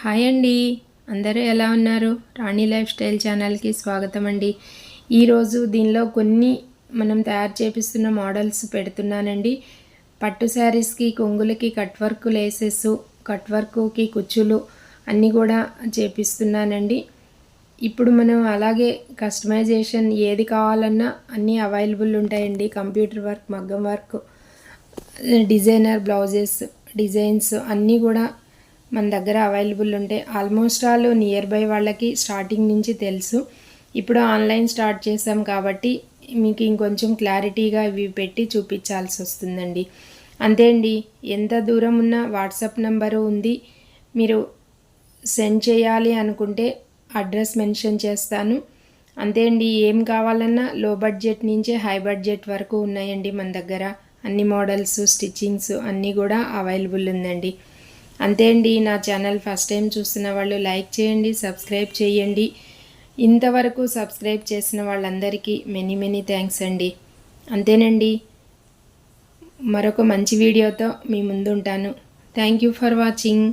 Hi అండి, అందరూ ఎలా ఉన్నారు? రాణి లైఫ్ స్టైల్ ఛానల్కి స్వాగతం అండి. ఈరోజు దీనిలో కొన్ని మనం తయారు చేపిస్తున్న మోడల్స్ పెడుతున్నానండి. పట్టు శారీస్కి కొంగులకి కట్ వర్క్ లేసెస్, కట్ వర్క్కి కుచ్చులు అన్నీ కూడా చేపిస్తున్నానండి. ఇప్పుడు మనం అలాగే కస్టమైజేషన్ ఏది కావాలన్నా అన్నీ అవైలబుల్ ఉంటాయండి. కంప్యూటర్ వర్క్, మగ్గం వర్క్, డిజైనర్ బ్లౌజెస్, డిజైన్స్ అన్నీ కూడా మన దగ్గర అవైలబుల్ ఉంటాయి. ఆల్మోస్ట్ ఆల్ నియర్ బై వాళ్ళకి స్టార్టింగ్ నుంచి తెలుసు. ఇప్పుడు ఆన్లైన్ స్టార్ట్ చేసాం కాబట్టి మీకు ఇంకొంచెం క్లారిటీగా ఇవి పెట్టి చూపించాల్సి వస్తుందండి. అంతే అండి, ఎంత దూరం ఉన్న వాట్సాప్ నెంబరు ఉంది. మీరు సెండ్ చేయాలి అనుకుంటే అడ్రస్ మెన్షన్ చేస్తాను. అంతే అండి, ఏం కావాలన్నా లో బడ్జెట్ నుంచే హై బడ్జెట్ వరకు ఉన్నాయండి మన దగ్గర. అన్ని మోడల్స్, స్టిచ్చింగ్స్ అన్నీ కూడా అవైలబుల్ ఉందండి. అంతే అండి, నా ఛానల్ ఫస్ట్ టైం చూస్తున్న వాళ్ళు లైక్ చేయండి, సబ్స్క్రైబ్ చేయండి. ఇంతవరకు సబ్స్క్రైబ్ చేసిన వాళ్ళందరికీ మెనీ థ్యాంక్స్ అండి. అంతేనండి, మరొక మంచి వీడియోతో మీ ముందుంటాను. Thank you for watching.